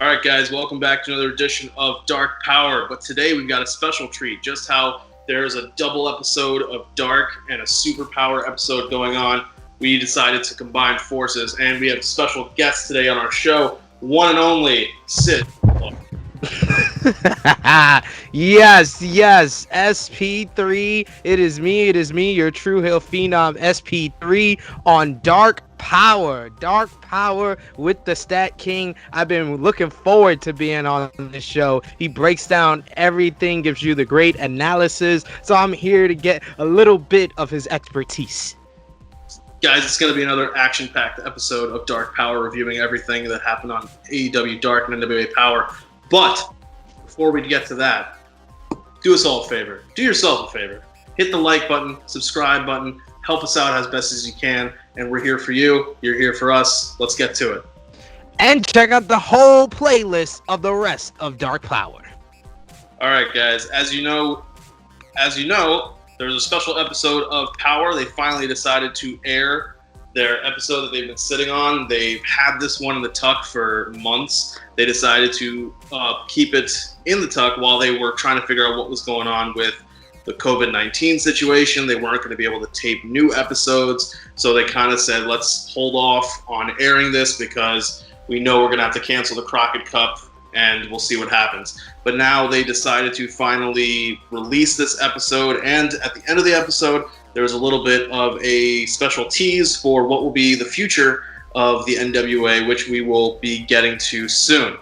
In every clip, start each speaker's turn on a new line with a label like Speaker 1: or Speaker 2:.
Speaker 1: All right, guys, welcome back to another edition of Dark Power. But today we've got a special treat. Just how there's a double episode of Dark and a Super Power episode going on, we decided to combine forces, and we have a special guest today on our show, one and only Sid.
Speaker 2: yes, SP3. It is me, your True Hill Phenom SP3 on Dark Power with the StatKing. I've been looking forward to being on this show. He breaks down everything, gives you the great analysis. So I'm here to get a little bit of his expertise.
Speaker 1: Guys, it's going to be another action-packed episode of Dark Power, reviewing everything that happened on AEW Dark and NWA Power. But before we get to that, do us all a favor. Do yourself a favor. Hit the like button, subscribe button. Help us out as best as you can. And we're here for you. You're here for us. Let's get to it.
Speaker 2: And check out the whole playlist of the rest of Dark Power.
Speaker 1: All right, guys. As you know, there's a special episode of Power. They finally decided to air their episode that they've been sitting on. They've had this one in the tuck for months. They decided to keep it in the tuck while they were trying to figure out what was going on with the COVID-19 situation. They weren't going to be able to tape new episodes, so they kind of said, let's hold off on airing this because we know we're going to have to cancel the Crockett Cup, and we'll see what happens. But now they decided to finally release this episode, and at the end of the episode, there's a little bit of a special tease for what will be the future of the NWA, which we will be getting to soon.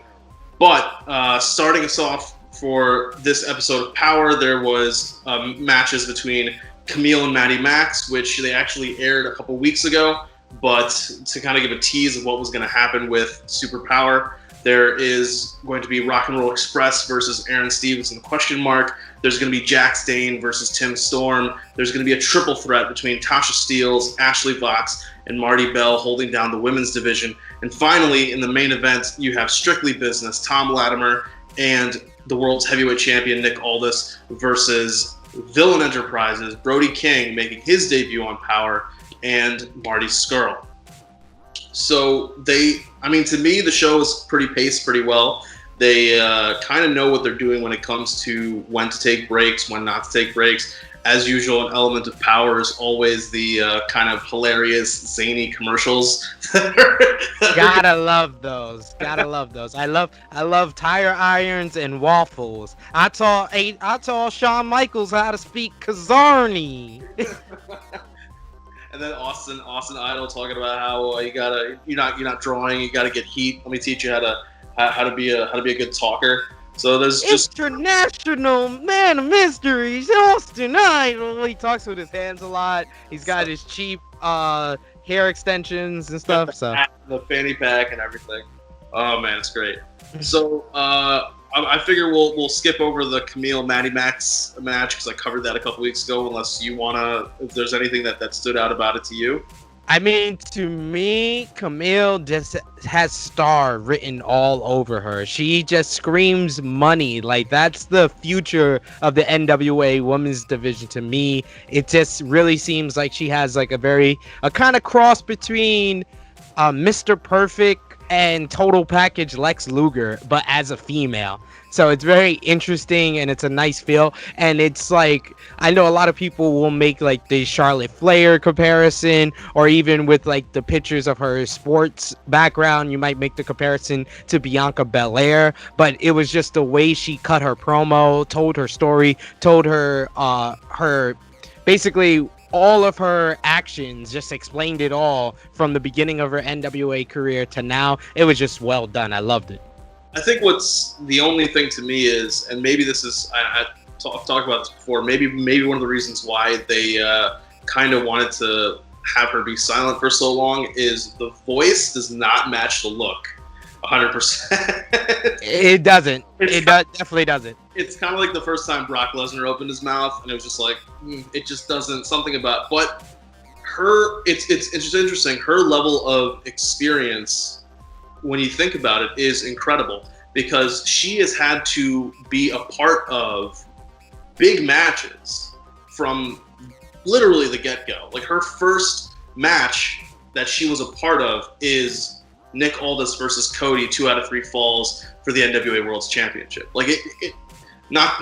Speaker 1: But starting us off for this episode of Power, there was matches between Camille and Maddie Max, which they actually aired a couple weeks ago. But to kind of give a tease of what was going to happen with Super Power, there is going to be Rock and Roll Express versus Aaron Stevens ? There's going to be Jack Stane versus Tim Storm. There's going to be a triple threat between Tasha Steelz, Ashley Vox, and Marty Bell holding down the women's division. And finally, in the main event, you have Strictly Business, Tom Latimer, and the world's heavyweight champion, Nick Aldis, versus Villain Enterprises, Brody King making his debut on Power, and Marty Scurll. So to me, the show is paced pretty well. They kind of know what they're doing when it comes to when to take breaks, when not to take breaks. As usual, an element of Power is always the kind of hilarious, zany commercials.
Speaker 2: Gotta love those. I love tire irons and waffles. I taught Shawn Michaels how to speak Kazarni.
Speaker 1: And then Austin Idol talking about how you're not drawing, you gotta get heat. Let me teach you how to be a good talker. So there's just
Speaker 2: international man of mysteries, Austin Idol. He talks with his hands a lot. He's got his cheap hair extensions and stuff. So
Speaker 1: the fanny pack and everything. Oh man, it's great. So I figure we'll skip over the Camille Maddie Max match because I covered that a couple weeks ago. Unless you if there's anything that stood out about it to you.
Speaker 2: I mean, to me, Camille just has star written all over her. She just screams money. Like, that's the future of the NWA women's division to me. It just really seems like she has like a kind of cross between Mr. Perfect and Total Package Lex Luger, but as a female. So it's very interesting and it's a nice feel. And it's like, I know a lot of people will make like the Charlotte Flair comparison, or even with like the pictures of her sports background, you might make the comparison to Bianca Belair. But it was just the way she cut her promo, told her story, told her basically all of her actions, just explained it all from the beginning of her NWA career to now. It was just well done. I loved it.
Speaker 1: I think what's the only thing to me is, and maybe this is, I've talked about this before, maybe one of the reasons why they kind of wanted to have her be silent for so long is the voice does not match the look 100%.
Speaker 2: It doesn't. Definitely doesn't.
Speaker 1: It's kind of like the first time Brock Lesnar opened his mouth, and it was just like, it just doesn't, something about, but it's just interesting. Her level of experience, when you think about it, is incredible because she has had to be a part of big matches from literally the get-go. Like her first match that she was a part of is Nick Aldis versus Cody 2 out of 3 falls for the NWA World's Championship. Like it not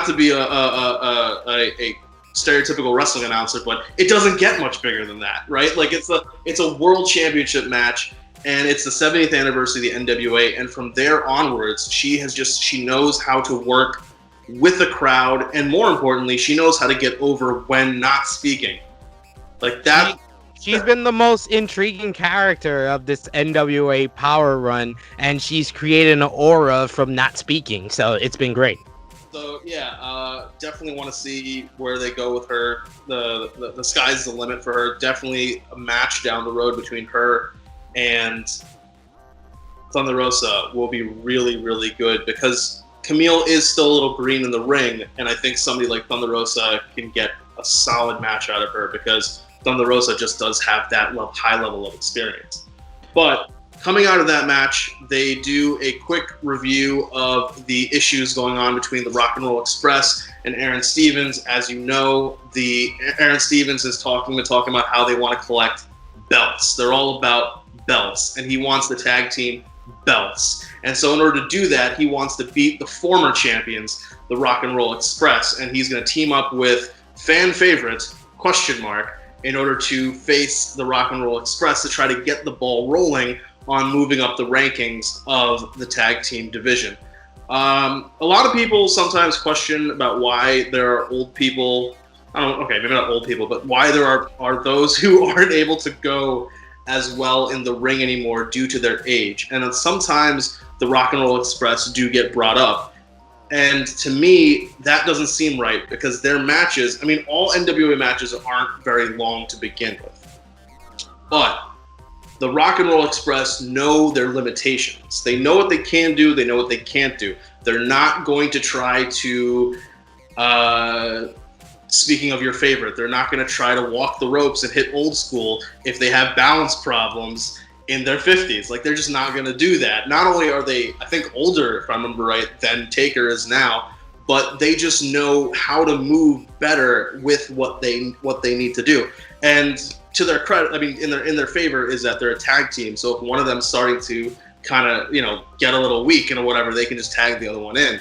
Speaker 1: to be a stereotypical wrestling announcer, but it doesn't get much bigger than that, right? Like it's a world championship match, and it's the 70th anniversary of the NWA, and from there onwards, she knows how to work with the crowd, and more importantly, she knows how to get over when not speaking. Like that.
Speaker 2: She's been the most intriguing character of this NWA Power run, and she's created an aura from not speaking, so it's been great.
Speaker 1: So yeah, definitely want to see where they go with her. The sky's the limit for her. Definitely a match down the road between her and Thunder Rosa will be really, really good, because Camille is still a little green in the ring, and I think somebody like Thunder Rosa can get a solid match out of her, because Thunder Rosa just does have that high level of experience. But coming out of that match, they do a quick review of the issues going on between the Rock and Roll Express and Aaron Stevens. As you know, Aaron Stevens is talking about how they want to collect belts. They're all about belts, and he wants the tag team belts. And so in order to do that, he wants to beat the former champions, the Rock and Roll Express, and he's going to team up with fan favorite, ? In order to face the Rock and Roll Express to try to get the ball rolling on moving up the rankings of the tag team division. A lot of people sometimes question about why there are old people, maybe not old people, but why there are those who aren't able to go as well in the ring anymore due to their age. And sometimes the Rock and Roll Express do get brought up. And to me, that doesn't seem right, because their matches, all NWA matches aren't very long to begin with. But the Rock and Roll Express know their limitations. They know what they can do, they know what they can't do. They're not going to try to, speaking of your favorite, they're not going to try to walk the ropes and hit old school if they have balance problems in their 50s. Like, they're just not going to do that. Not only are they, I think, older, if I remember right, than Taker is now, but they just know how to move better with what they need to do. And to their credit, in their favor is that they're a tag team. So if one of them's starting to kind of, get a little weak or whatever, they can just tag the other one in.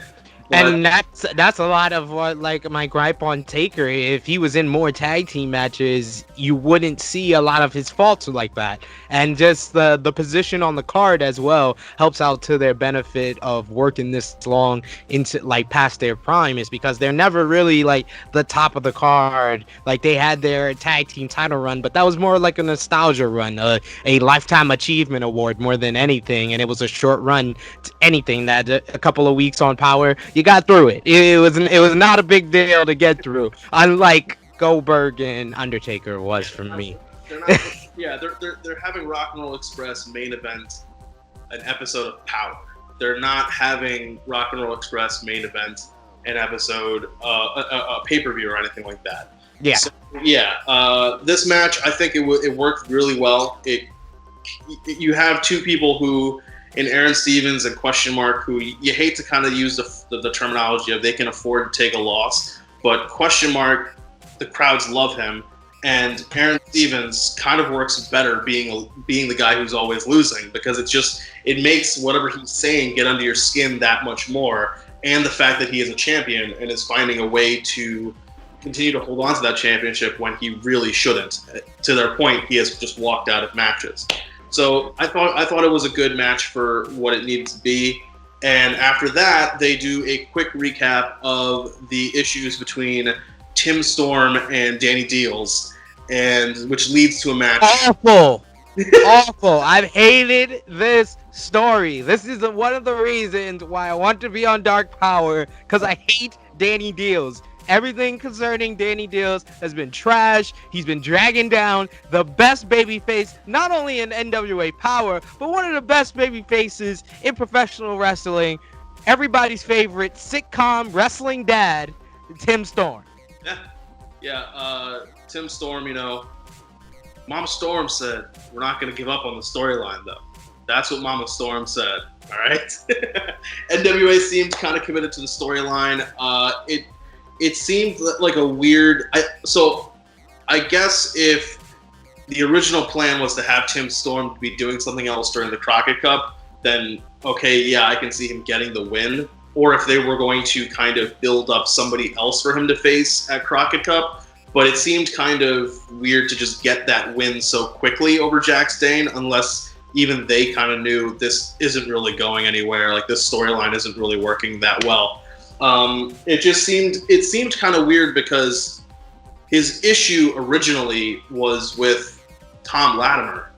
Speaker 1: But,
Speaker 2: and that's a lot of what, like, my gripe on Taker. If he was in more tag team matches, you wouldn't see a lot of his faults like that. And just the position on the card as well helps out to their benefit of working this long into, like, past their prime, is because they're never really, like, the top of the card. Like, they had their tag team title run, but that was more like a nostalgia run, a lifetime achievement award more than anything. And it was a short run to anything that a couple of weeks on Power, you got through it. It was not a big deal to get through, unlike Goldberg and Undertaker was for me.
Speaker 1: They're having Rock and Roll Express main event an episode of Power. They're not having Rock and Roll Express main event an episode, a pay-per-view or anything like that.
Speaker 2: Yeah.
Speaker 1: So, this match, I think it worked really well. You have two people who, in Aaron Stevens and ? Who you hate to kind of use the terminology of they can afford to take a loss, but ? The crowds love him, and Aaron Stevens kind of works better being the guy who's always losing, because it makes whatever he's saying get under your skin that much more, and the fact that he is a champion and is finding a way to continue to hold on to that championship when he really shouldn't. To their point, he has just walked out of matches. So I thought it was a good match for what it needed to be. And after that, they do a quick recap of the issues between Tim Storm and Danny Deals, and which leads to a match.
Speaker 2: Awful. I've hated this story. This is one of the reasons why I want to be on Dark Power, because I hate Danny Deals. Everything concerning Danny Deals has been trash. He's been dragging down the best babyface, not only in NWA Power, but one of the best babyfaces in professional wrestling. Everybody's favorite sitcom wrestling dad, Tim Storm.
Speaker 1: Yeah. Tim Storm, Mama Storm said, we're not going to give up on the storyline, though. That's what Mama Storm said, all right? NWA seemed kind of committed to the storyline. It seemed like a weird... So I guess if the original plan was to have Tim Storm be doing something else during the Crockett Cup, then okay, yeah, I can see him getting the win. Or if they were going to kind of build up somebody else for him to face at Crockett Cup. But it seemed kind of weird to just get that win so quickly over Jax Dane, unless even they kind of knew this isn't really going anywhere. Like, this storyline isn't really working that well. It seemed kind of weird because his issue originally was with Tom Latimer.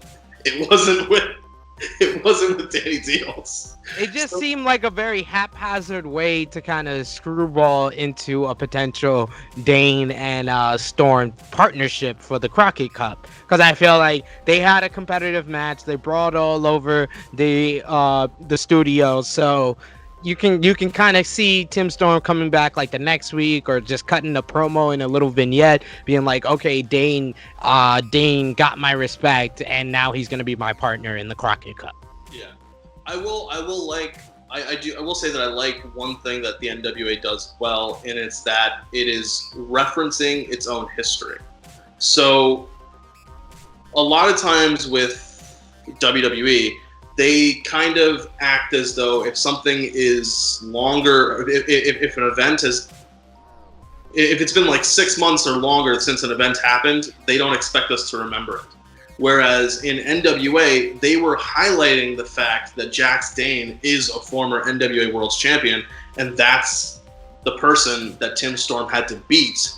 Speaker 1: It wasn't with Danny Diaz.
Speaker 2: It just seemed like a very haphazard way to kind of screwball into a potential Dane and Storm partnership for the Crockett Cup. Because I feel like they had a competitive match. They brawled all over the studio. So you can kind of see Tim Storm coming back like the next week, or just cutting a promo in a little vignette, being like, okay, Dane got my respect, and now he's gonna be my partner in the Crockett Cup.
Speaker 1: Yeah, I will say that I like one thing that the NWA does well, and it's that it is referencing its own history. So a lot of times with WWE, they kind of act as though if something is longer, if an event if it's been like 6 months or longer since an event happened, they don't expect us to remember it. Whereas in NWA, they were highlighting the fact that Jax Dane is a former NWA World Champion, and that's the person that Tim Storm had to beat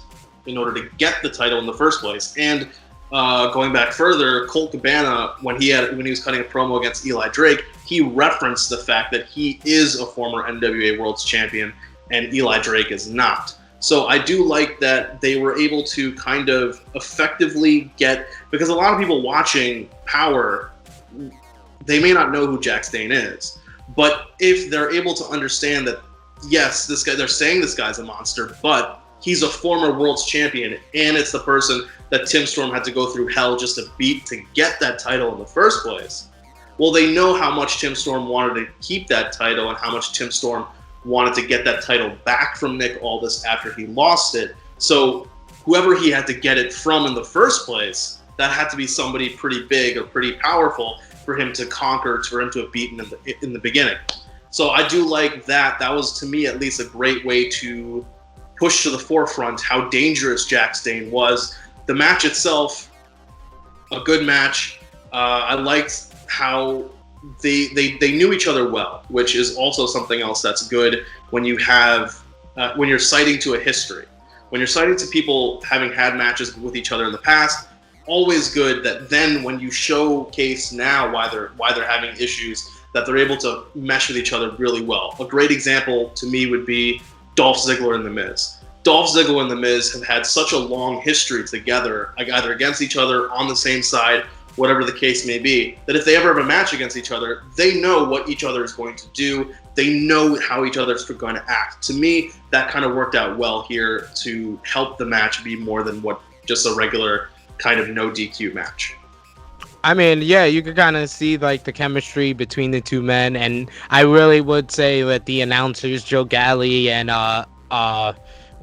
Speaker 1: in order to get the title in the first place. And going back further, Colt Cabana, when he was cutting a promo against Eli Drake, he referenced the fact that he is a former NWA World Champion and Eli Drake is not. So I do like that they were able to kind of effectively get, because a lot of people watching Power, they may not know who Jax Dane is, but if they're able to understand that, yes, they're saying this guy's a monster, but he's a former world's champion, and it's the person that Tim Storm had to go through hell just to beat to get that title in the first place. Well, they know how much Tim Storm wanted to keep that title and how much Tim Storm wanted to get that title back from Nick Aldis after he lost it. So whoever he had to get it from in the first place, that had to be somebody pretty big or pretty powerful for him to conquer, for him to have beaten in the beginning. So I do like that. That was, to me, at least a great way to push to the forefront how dangerous Jax Dane was. The match itself, a good match. I liked how they knew each other well, which is also something else that's good when you have when you're citing to a history. When you're citing to people having had matches with each other in the past, always good that then when you showcase now why they're having issues, that they're able to mesh with each other really well. A great example to me would be Dolph Ziggler and The Miz. Dolph Ziggler and The Miz have had such a long history together, like either against each other, on the same side, whatever the case may be, that if they ever have a match against each other, they know what each other is going to do. They know how each other's going to act. To me, that kind of worked out well here to help the match be more than what just a regular kind of no DQ match.
Speaker 2: I mean, yeah, you could kind of see like the chemistry between the two men, and I really would say that the announcers, Joe Galley and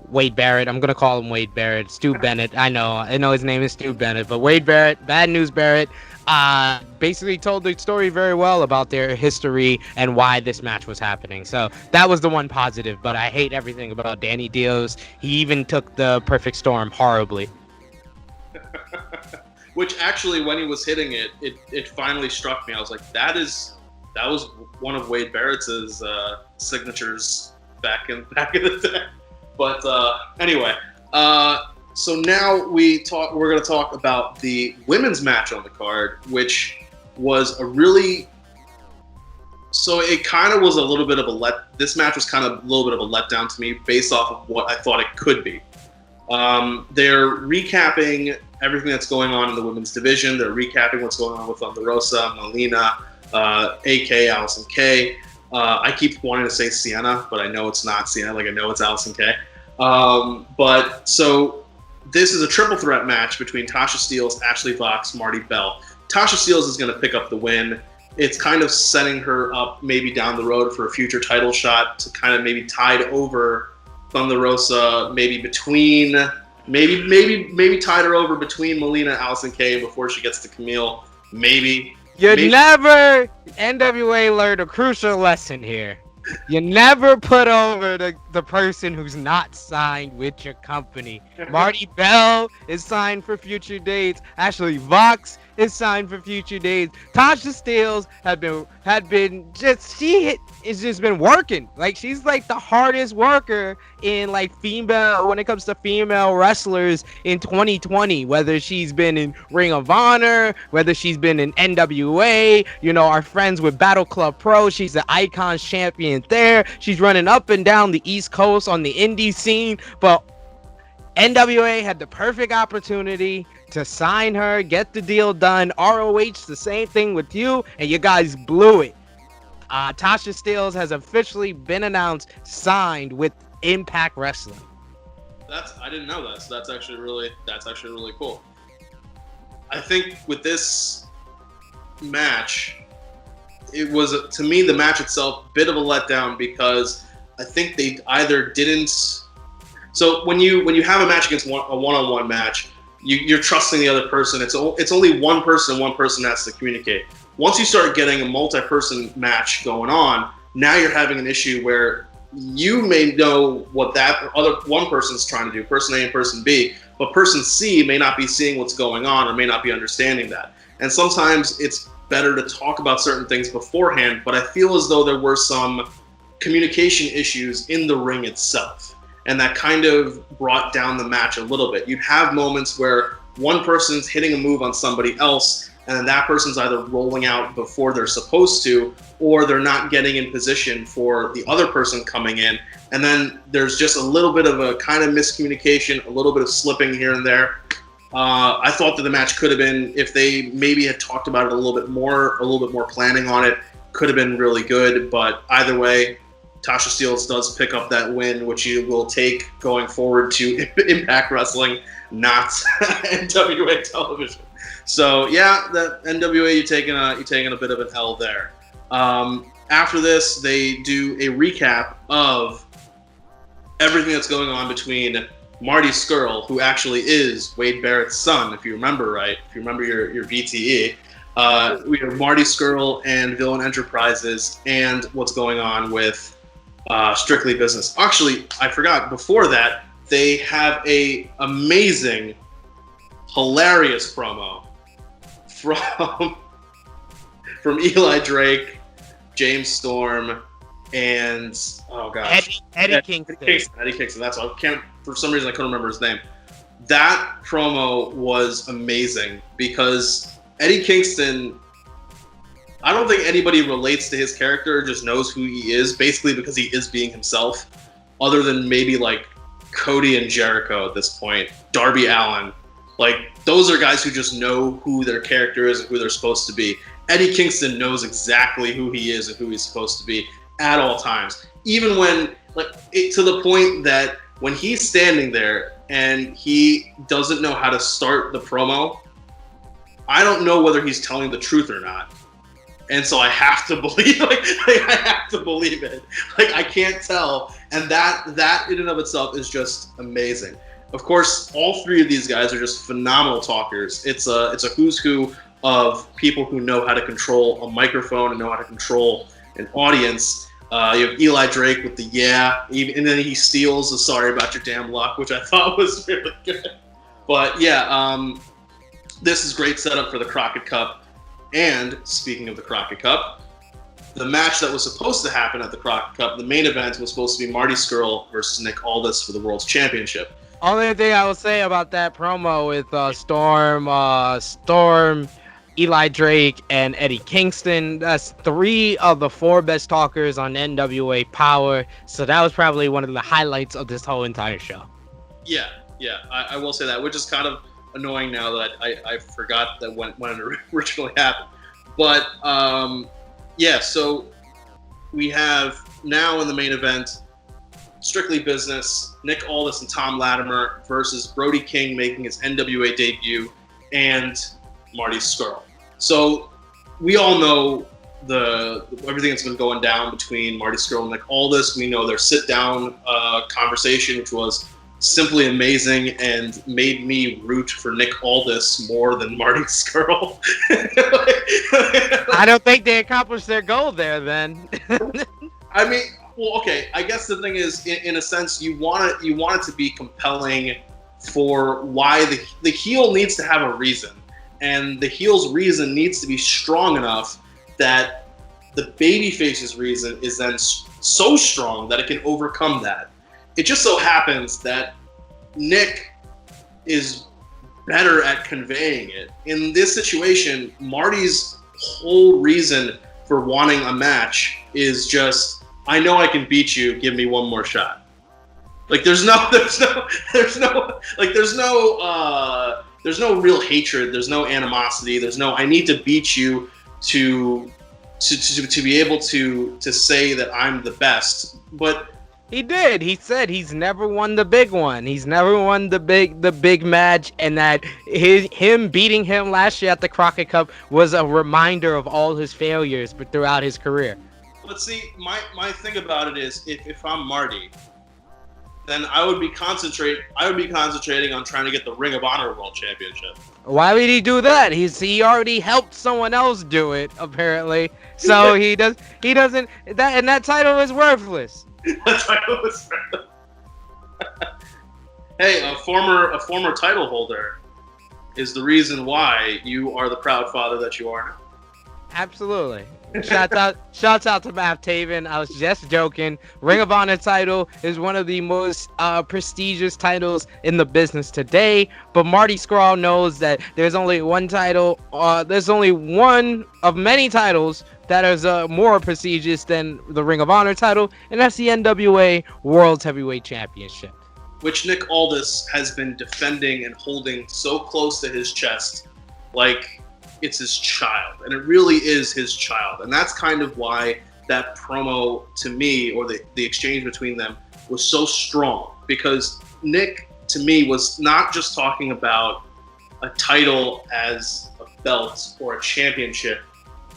Speaker 2: Wade Barrett, I'm gonna call him Wade Barrett, Stu Bennett. I know his name is Stu Bennett, but Wade Barrett, Bad News Barrett, basically told the story very well about their history and why this match was happening. So that was the one positive, but I hate everything about Danny Diaz. He even took the Perfect Storm horribly.
Speaker 1: Which actually, when he was hitting it, it finally struck me. I was like, that was one of Wade Barrett's signatures back in the day. But anyway, so now we're going to talk about the women's match on the card, which was it kind of was a little bit of this match was kind of a little bit of a letdown to me based off of what I thought it could be. They're recapping everything that's going on in the women's division. They're recapping what's going on with Thunder Rosa, Melina, AK, Allison Kay. I keep wanting to say Sienna, but I know it's not Sienna. Like, I know it's Allison Kay. But so this is a triple threat match between Tasha Steelz, Ashley Vox, Marty Bell. Tasha Steelz is going to pick up the win. It's kind of setting her up maybe down the road for a future title shot to kind of maybe tide over Thunder Rosa, maybe between Maybe tide her over between Melina and Allison Kay before she gets to Camille. Maybe.
Speaker 2: NWA learned a crucial lesson here. You never put over the person who's not signed with your company. Marty Bell is signed for future dates. Ashley Vox is signed for future dates. Tasha Steelz has just been working. Like, she's like the hardest worker in like female when it comes to female wrestlers in 2020. Whether she's been in Ring of Honor, whether she's been in NWA, our friends with Battle Club Pro, she's the Icons champion there. She's running up and down the East Coast on the indie scene, but NWA had the perfect opportunity to sign her, get the deal done. ROH, the same thing with you, and you guys blew it. Tasha Steelz has officially been announced signed with Impact Wrestling.
Speaker 1: I didn't know that. So that's actually really cool. I think with this match, it was, to me, the match itself, a bit of a letdown, because I think they either didn't. So when you have a match against a one-on-one match, you're trusting the other person. It's only one person. One person has to communicate. Once you start getting a multi-person match going on, now you're having an issue where you may know what that other one person's trying to do, person A and person B, but person C may not be seeing what's going on or may not be understanding that. And sometimes it's better to talk about certain things beforehand, but I feel as though there were some communication issues in the ring itself, and that kind of brought down the match a little bit. You'd have moments where one person's hitting a move on somebody else, and then that person's either rolling out before they're supposed to, or they're not getting in position for the other person coming in. And then there's just a little bit of a kind of miscommunication, a little bit of slipping here and there. I thought that the match could have been, if they maybe had talked about it a little bit more planning on it, could have been really good. But either way, Tasha Steelz does pick up that win, which you will take going forward to Impact Wrestling, not NWA television. So yeah, the NWA, you're taking a bit of an L there. After this, they do a recap of everything that's going on between Marty Scurll, who actually is Wade Barrett's son, if you remember right, if you remember your VTE. We have Marty Scurll and Villain Enterprises, and what's going on with Strictly Business. Actually, I forgot, before that, they have a amazing, hilarious promo from Eli Drake, James Storm, and Eddie Kingston. Eddie Kingston. That's all. For some reason I couldn't remember his name. That promo was amazing because Eddie Kingston, I don't think anybody relates to his character, just knows who he is, basically because he is being himself, other than maybe like Cody and Jericho at this point, Darby Allin. Like, those are guys who just know who their character is and who they're supposed to be. Eddie Kingston knows exactly who he is and who he's supposed to be at all times. Even when, to the point that when he's standing there and he doesn't know how to start the promo, I don't know whether he's telling the truth or not. And so I have to believe, I have to believe it. I can't tell. And that in and of itself is just amazing. Of course, all three of these guys are just phenomenal talkers. It's a who's who of people who know how to control a microphone and know how to control an audience. You have Eli Drake with the and then he steals the "sorry about your damn luck," which I thought was really good. But yeah, this is great setup for the Crockett Cup. And speaking of the Crockett Cup, the match that was supposed to happen at the Crockett Cup, the main event, was supposed to be Marty Scurll versus Nick Aldis for the World's Championship.
Speaker 2: Only thing I will say about that promo with Storm, Eli Drake, and Eddie Kingston, that's 3 of the 4 best talkers on NWA Powerrr. So that was probably one of the highlights of this whole entire show.
Speaker 1: Yeah, I will say that, which is kind of annoying now that I forgot that when it originally happened. But so we have now in the main event Strictly Business, Nick Aldis and Tom Latimer versus Brody King making his NWA debut, and Marty Scurll. So we all know everything that's been going down between Marty Scurll and Nick Aldis. We know their sit-down conversation, which was simply amazing and made me root for Nick Aldis more than Marty Scurll.
Speaker 2: I don't think they accomplished their goal there then.
Speaker 1: I mean, well, okay. I guess the thing is, in a sense, you want it to be compelling for why the heel needs to have a reason, and the heel's reason needs to be strong enough that the babyface's reason is then so strong that it can overcome that. It just so happens that Nick is better at conveying it. In this situation, Marty's whole reason for wanting a match is just, I know I can beat you, give me one more shot. Like there's no real hatred, there's no animosity, there's no I need to beat you to be able to say that I'm the best. But
Speaker 2: he did. He said he's never won the big one. He's never won the big match, and that him beating him last year at the Crockett Cup was a reminder of all his failures but throughout his career.
Speaker 1: But see, my thing about it is, if I'm Marty, then I would be concentrating on trying to get the Ring of Honor World Championship.
Speaker 2: Why would he do that? He already helped someone else do it, apparently. So he doesn't that title is worthless.
Speaker 1: That title is worthless. Hey, a former title holder is the reason why you are the proud father that you are now.
Speaker 2: Absolutely. Shouts out to Matt Taven. I was just joking. Ring of Honor title is one of the most prestigious titles in the business today. But Marty Scurll knows that there's only one title. There's only one of many titles that is more prestigious than the Ring of Honor title, and that's the NWA World Heavyweight Championship,
Speaker 1: which Nick Aldis has been defending and holding so close to his chest, like it's his child, and it really is his child. And that's kind of why that promo, to me, or the exchange between them, was so strong, because Nick, to me, was not just talking about a title as a belt or a championship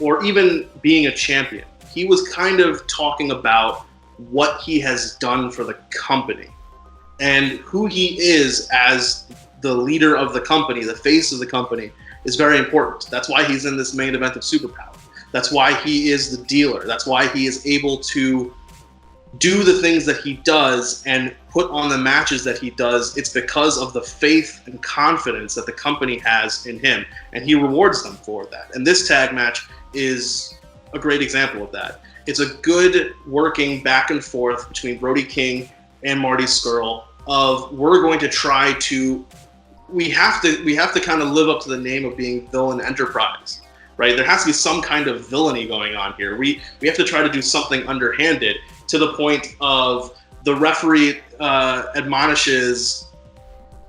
Speaker 1: or even being a champion. He was kind of talking about what he has done for the company and who he is as the leader of the company, the face of the company, is very important. That's why he's in this main event of Super Powerrr. That's why he is the dealer. That's why he is able to do the things that he does and put on the matches that he does. It's because of the faith and confidence that the company has in him, and he rewards them for that. And this tag match is a great example of that. It's a good working back and forth between Brody King and Marty Scurll of, we're going to try to, we have to kind of live up to the name of being villain enterprise, right? There has to be some kind of villainy going on here. We have to try to do something underhanded, to the point of the referee admonishes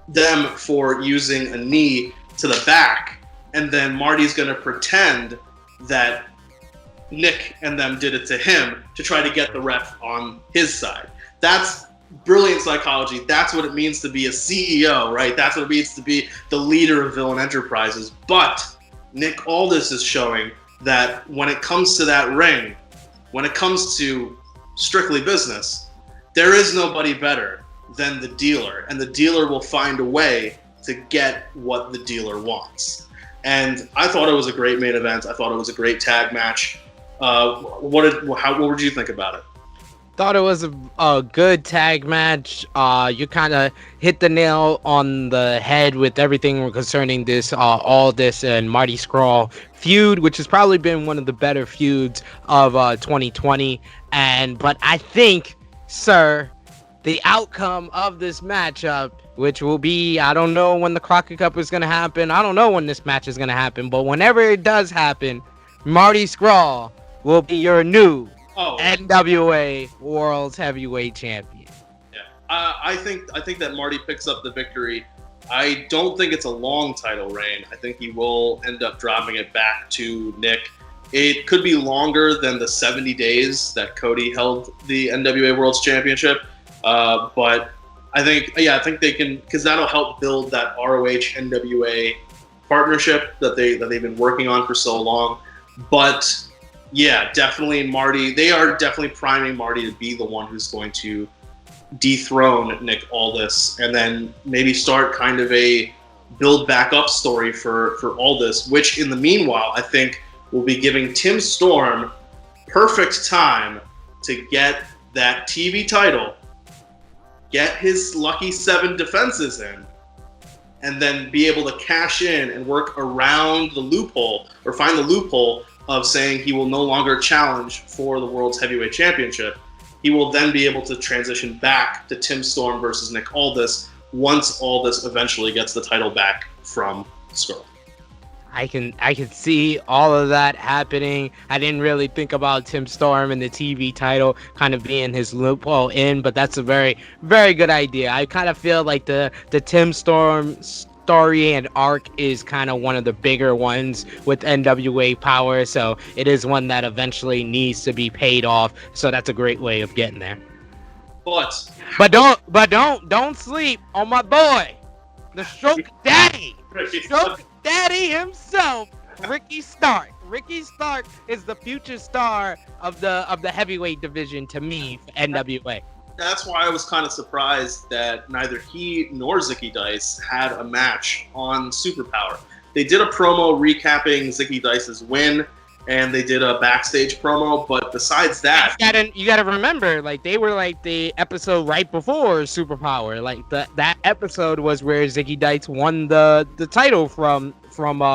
Speaker 1: them for using a knee to the back, and then Marty's going to pretend that Nick and them did it to him to try to get the ref on his side. That's brilliant psychology. That's what it means to be a CEO, right? That's what it means to be the leader of villain enterprises. But Nick Aldis is showing that when it comes to that ring, when it comes to strictly business, there is nobody better than the dealer, and the dealer will find a way to get what the dealer wants. And I thought it was a great main event. I thought it was a great tag match. What did you think about it?
Speaker 2: Thought it was a good tag match. You kind of hit the nail on the head with everything concerning this Aldis and Marty Scurll feud, which has probably been one of the better feuds of 2020. But I think, sir, the outcome of this matchup, which will be, I don't know when the Crockett Cup is going to happen. I don't know when this match is going to happen. But whenever it does happen, Marty Scurll will be your new NWA World Heavyweight Champion.
Speaker 1: Yeah, I think that Marty picks up the victory. I don't think it's a long title reign. I think he will end up dropping it back to Nick. It could be longer than the 70 days that Cody held the NWA World Championship. But I think they can, because that'll help build that ROH NWA partnership that they've been working on for so long. But yeah, definitely Marty. They are definitely priming Marty to be the one who's going to dethrone Nick Aldis, and then maybe start kind of a build back up story for Aldis, which in the meanwhile I think will be giving Tim Storm perfect time to get that TV title, get his lucky 7 defenses in, and then be able to cash in and work around the loophole, or find the loophole of saying he will no longer challenge for the World's Heavyweight Championship. He will then be able to transition back to Tim Storm versus Nick Aldis once Aldis eventually gets the title back from Skrull.
Speaker 2: I can see all of that happening. I didn't really think about Tim Storm and the TV title kind of being his loophole in, but that's a very, very good idea. I kind of feel like the Tim Storm story and arc is kind of one of the bigger ones with NWA Powerrr, so it is one that eventually needs to be paid off. So that's a great way of getting there. But don't sleep on my boy, the Stroke Daddy. Stroke Daddy himself, Ricky Stark. Ricky Stark is the future star of the heavyweight division to me for NWA.
Speaker 1: That's why I was kind of surprised that neither he nor Zicky Dice had a match on Super Powerrr. They did a promo recapping Zicky Dice's win, and they did a backstage promo, but besides that,
Speaker 2: you gotta remember, like, they were like the episode right before Super Powerrr. Like that episode was where Zicky Dice won the title from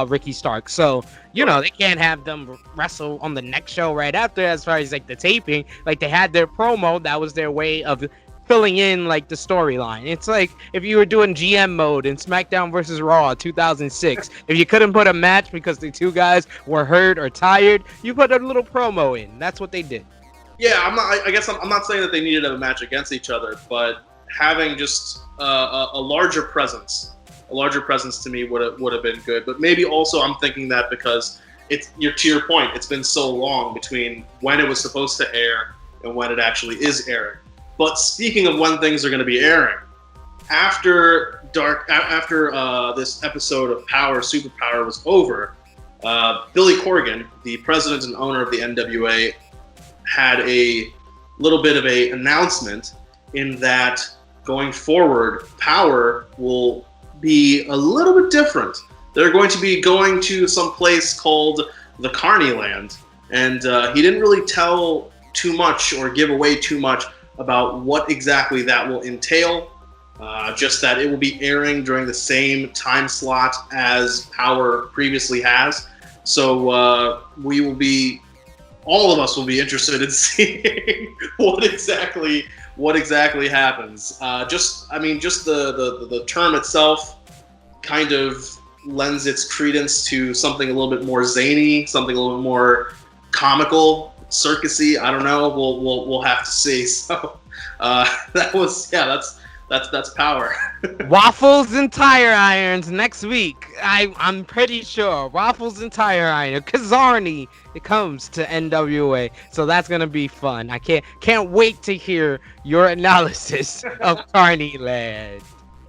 Speaker 2: Ricky Stark. So you know they can't have them wrestle on the next show right after. As far as like the taping, like they had their promo, that was their way of filling in like the storyline. It's like if you were doing GM mode in SmackDown vs. Raw 2006, if you couldn't put a match because the two guys were hurt or tired, you put a little promo in. That's what they did.
Speaker 1: Yeah, I guess I'm not saying that they needed a match against each other, but having just a larger presence to me would have been good. But maybe also I'm thinking that because to your point, it's been so long between when it was supposed to air and when it actually is airing. But speaking of when things are going to be airing, after this episode of Super Powerrr was over, Billy Corgan, the president and owner of the NWA, had a little bit of an announcement in that going forward, Powerrr will be a little bit different. They're going to be going to some place called the Carneyland, and he didn't really tell too much or give away too much about what exactly that will entail, just that it will be airing during the same time slot as Powerrr previously has. So all of us will be interested in seeing what exactly happens. Just the term itself kind of lends its credence to something a little bit more zany, something a little bit more comical, circusy. I don't know. We'll have to see. So that's Powerrr.
Speaker 2: Waffles and tire irons next week. I'm pretty sure Waffles and tire iron. Kazarni, it comes to NWA, so that's gonna be fun. I can't wait to hear your analysis of Carneyland.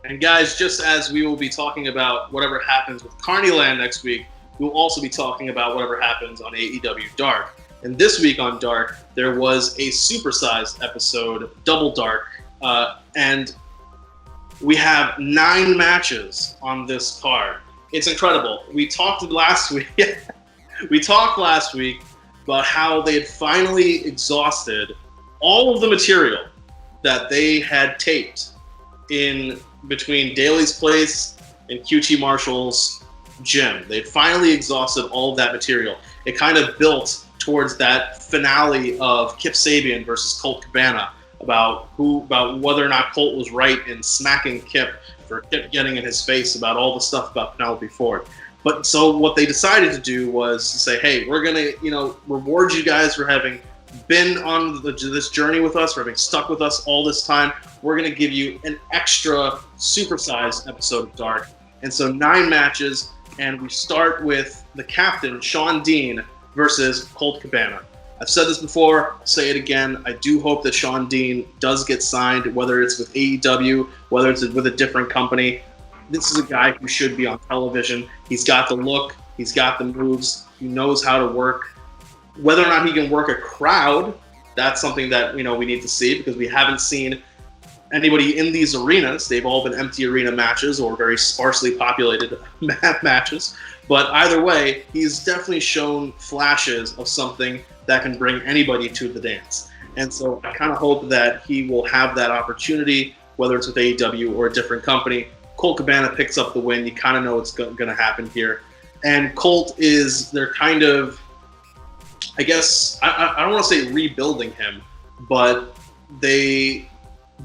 Speaker 1: And guys, just as we will be talking about whatever happens with Carneyland next week, we'll also be talking about whatever happens on AEW Dark. And this week on Dark, there was a supersized episode, Double Dark, and we have 9 matches on this card. It's incredible. We talked last week about how they had finally exhausted all of the material that they had taped in between Daly's Place and QT Marshall's gym. They finally exhausted all of that material. It kind of built towards that finale of Kip Sabian versus Colt Cabana about whether or not Colt was right in smacking Kip for Kip getting in his face about all the stuff about Penelope Ford. But so what they decided to do was to say, hey, we're gonna reward you guys for having been on this journey with us, for having stuck with us all this time. We're gonna give you an extra supersized episode of Dark. And so 9 matches, and we start with the captain, Sean Dean, versus Colt Cabana. I've said this before, I'll say it again. I do hope that Sean Dean does get signed, whether it's with AEW, whether it's with a different company. This is a guy who should be on television. He's got the look, he's got the moves, he knows how to work. Whether or not he can work a crowd, that's something that we need to see, because we haven't seen anybody in these arenas. They've all been empty arena matches or very sparsely populated matches. But either way, he's definitely shown flashes of something that can bring anybody to the dance. And so I kind of hope that he will have that opportunity, whether it's with AEW or a different company. Colt Cabana picks up the win. You kind of know what's going to happen here. And Colt they're kind of, I guess, I don't want to say rebuilding him, but they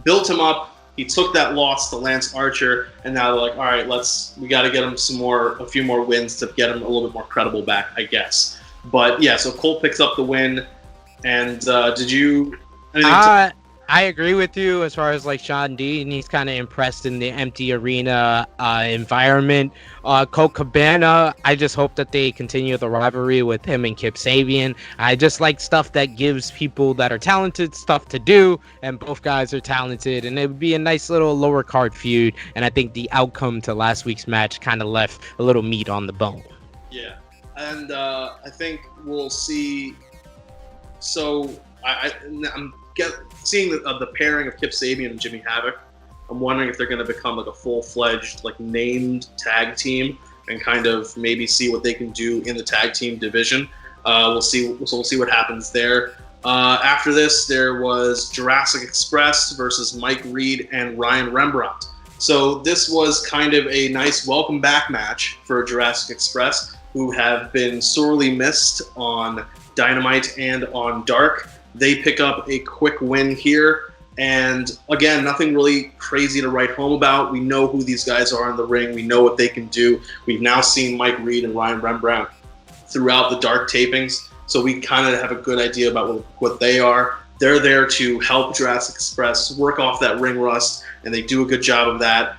Speaker 1: built him up. He took that loss to Lance Archer, and now they're like, all right, we got to get him a few more wins to get him a little bit more credible back, I guess. But yeah, so Colt picks up the win. And did you?
Speaker 2: I agree with you as far as like Sean Dean. He's kind of impressed in the empty arena environment. Colt Cabana, I just hope that they continue the rivalry with him and Kip Sabian. I just like stuff that gives people that are talented stuff to do, and both guys are talented, and it would be a nice little lower card feud. And I think the outcome to last week's match kind of left a little meat on the bone.
Speaker 1: Yeah, and I think we'll see. So I'm seeing the pairing of Kip Sabian and Jimmy Havoc. I'm wondering if they're going to become like a full-fledged, like named tag team and kind of maybe see what they can do in the tag team division. We'll see what happens there. After this, there was Jurassic Express versus Mike Reed and Ryan Rembrandt. So this was kind of a nice welcome back match for Jurassic Express, who have been sorely missed on Dynamite and on Dark. They pick up a quick win here. And again, nothing really crazy to write home about. We know who these guys are in the ring. We know what they can do. We've now seen Mike Reed and Ryan Rembrandt throughout the Dark tapings. So we kind of have a good idea about what they are. They're there to help Jurassic Express work off that ring rust, and they do a good job of that.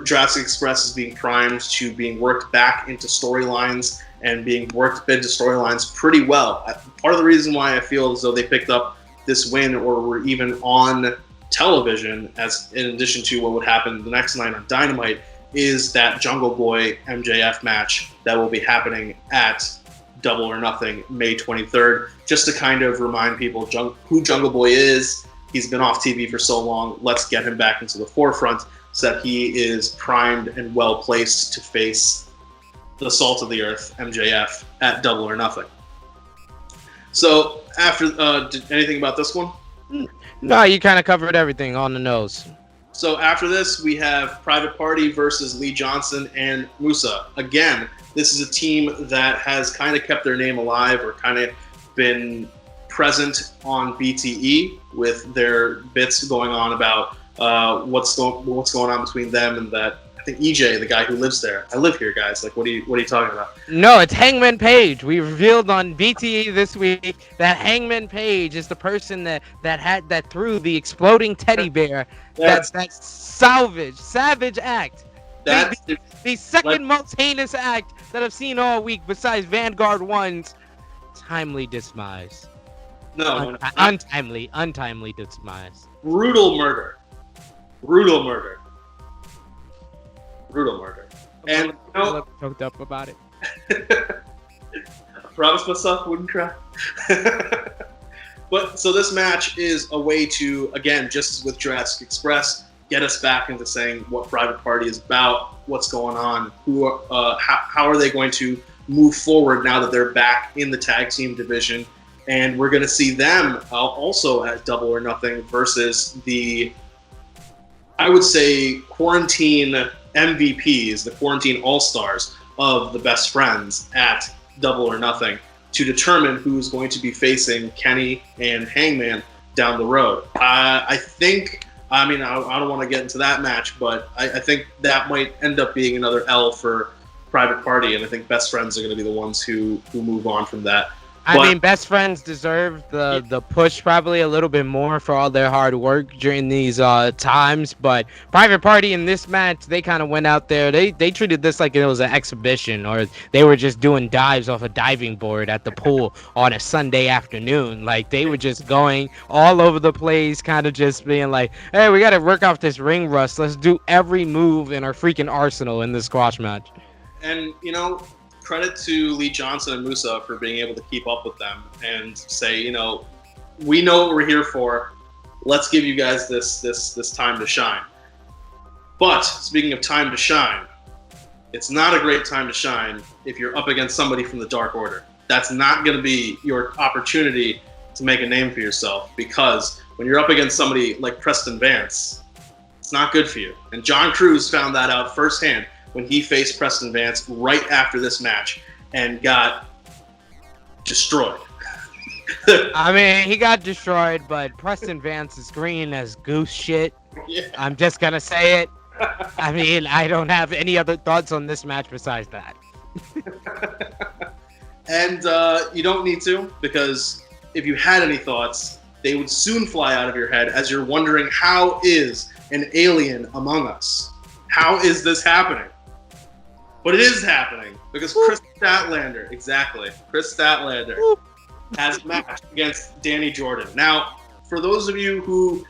Speaker 1: Jurassic Express is being primed to being worked back into storylines and being worked into storylines pretty well. Part of the reason why I feel as though they picked up this win or were even on television, as in addition to what would happen the next night on Dynamite, is that Jungle Boy MJF match that will be happening at Double or Nothing May 23rd, just to kind of remind people who Jungle Boy is. He's been off TV for so long. Let's get him back into the forefront so that he is primed and well placed to face the salt of the earth, MJF, at Double or Nothing. So, after did anything about this one?
Speaker 2: No, you kind of covered everything on the nose.
Speaker 1: So after this, we have Private Party versus Lee Johnson and Musa. Again, this is a team that has kind of kept their name alive or kind of been present on BTE with their bits going on about what's going on between them and that. I think EJ, the guy who lives there. I live here, guys. Like, what are you talking about?
Speaker 2: No, it's Hangman Page. We revealed on BTE this week that Hangman Page is the person that threw the exploding teddy bear. That's savage act. That's the second most heinous act that I've seen all week, besides Vanguard 1's timely demise.
Speaker 1: No,
Speaker 2: untimely demise.
Speaker 1: Brutal murder. And you know,
Speaker 2: choked up about it.
Speaker 1: I promised myself I wouldn't cry. But so this match is a way to, again, just as with Jurassic Express, get us back into saying what Private Party is about, what's going on, how are they going to move forward now that they're back in the tag team division. And we're going to see them also at Double or Nothing versus the, I would say, quarantine MVPs, the quarantine all-stars of the Best Friends at Double or Nothing to determine who's going to be facing Kenny and Hangman down the road. I don't want to get into that match, but I think that might end up being another L for Private Party, and I think Best Friends are going to be the ones who move on from that.
Speaker 2: I mean, Best Friends deserve the push probably a little bit more for all their hard work during these times. But Private Party in this match, they kind of went out there. They treated this like it was an exhibition, or they were just doing dives off a diving board at the pool on a Sunday afternoon. Like, they were just going all over the place, kind of just being like, hey, we got to work off this ring rust. Let's do every move in our freaking arsenal in this squash match.
Speaker 1: And, credit to Lee Johnson and Musa for being able to keep up with them and say, we know what we're here for. let's give you guys this time to shine. But speaking of time to shine, it's not a great time to shine if you're up against somebody from the Dark Order. That's not going to be your opportunity to make a name for yourself, because when you're up against somebody like Preston Vance, it's not good for you. And John Cruz found that out firsthand when he faced Preston Vance right after this match and got destroyed.
Speaker 2: I mean, he got destroyed, but Preston Vance is green as goose shit.
Speaker 1: Yeah.
Speaker 2: I'm just gonna say it. I mean, I don't have any other thoughts on this match besides that.
Speaker 1: And you don't need to, because if you had any thoughts, they would soon fly out of your head as you're wondering, how is an alien among us? How is this happening? But it is happening, because Chris Statlander, Chris Statlander has a match against Danny Jordan. Now, for those of you who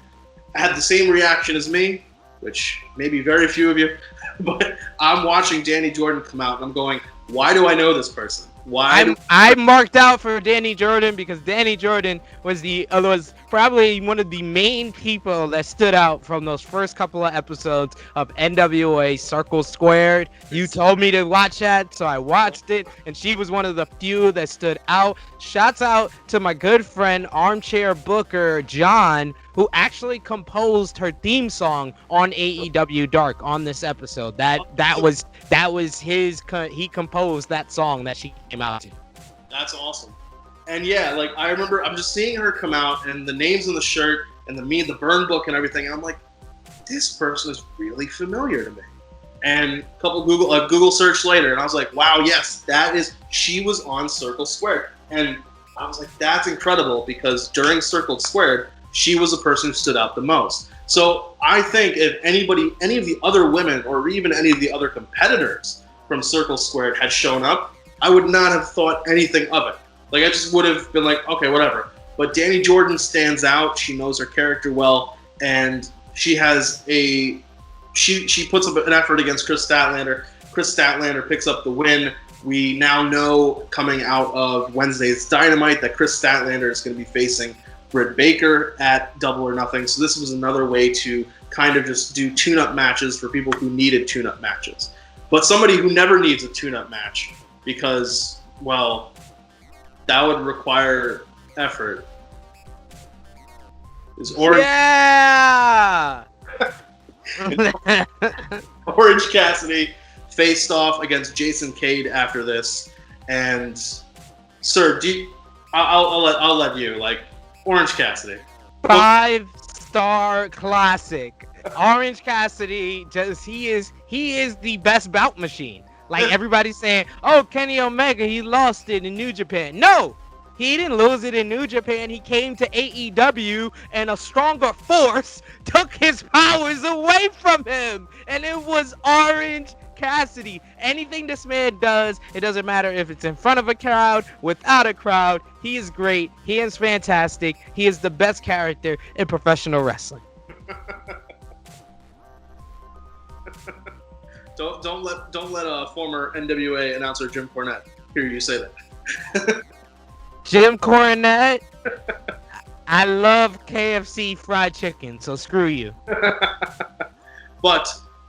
Speaker 1: had the same reaction as me, which maybe very few of you, but I'm watching Danny Jordan come out and I'm going, why do I know this person?
Speaker 2: I marked out for Danny Jordan because Danny Jordan was probably one of the main people that stood out from those first couple of episodes of NWA Circle Squared. You told me to watch that, so I watched it, and she was one of the few that stood out. Shouts out to my good friend Armchair Booker John, who actually composed her theme song on AEW Dark on this episode. That was he composed that song that she came out to.
Speaker 1: That's awesome. And yeah, like I remember, I'm just seeing her come out and the names on the shirt and the burn book and everything. And I'm like, this person is really familiar to me. And a couple Google search later, and I was like, wow, yes, she was on Circle Squared. And I was like, that's incredible, because during Circle Squared, she was the person who stood out the most. So I think if any of the other women, or even any of the other competitors from Circle Squared had shown up, I would not have thought anything of it. Like, I just would have been like, okay, whatever. But Danny Jordan stands out. She knows her character well, and she has she puts up an effort against Chris Statlander. Chris Statlander picks up the win. We now know, coming out of Wednesday's Dynamite, that Chris Statlander is going to be facing Britt Baker at Double or Nothing. So this was another way to kind of just do tune-up matches for people who needed tune-up matches. But somebody who never needs a tune-up match, because, well, that would require effort, is Orange.
Speaker 2: Yeah!
Speaker 1: Orange Cassidy faced off against Jason Cade after this. And, sir, I'll let you, like, Orange Cassidy.
Speaker 2: 5-star classic. Orange Cassidy, he is the best bout machine. Like, everybody's saying, oh, Kenny Omega, he lost it in New Japan. No, he didn't lose it in New Japan. He came to AEW, and a stronger force took his powers away from him. And it was Orange Cassidy. Anything this man does, it doesn't matter if it's in front of a crowd, without a crowd, he is great. He is fantastic. He is the best character in professional wrestling.
Speaker 1: Don't let a former NWA announcer Jim Cornette hear you say that.
Speaker 2: Jim Cornette, I love KFC fried chicken, so screw you.
Speaker 1: But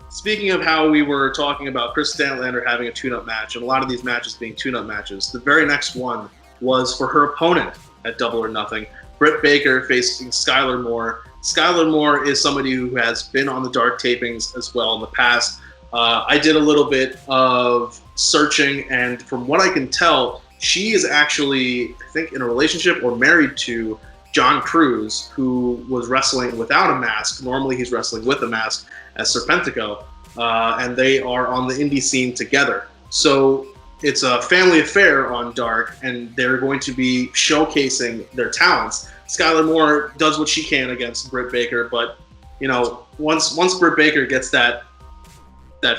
Speaker 1: speaking of how we were talking about Chris Statlander having a tune-up match, and a lot of these matches being tune-up matches, the very next one was for her opponent at Double or Nothing, Britt Baker facing Skylar Moore. Skylar Moore is somebody who has been on the Dark tapings as well in the past. I did a little bit of searching, and from what I can tell, she is actually, I think, in a relationship or married to John Cruz, who was wrestling without a mask. Normally he's wrestling with a mask as Serpentico, and they are on the indie scene together. So it's a family affair on Dark, and they're going to be showcasing their talents. Skylar Moore does what she can against Britt Baker, but you know, once Britt Baker gets that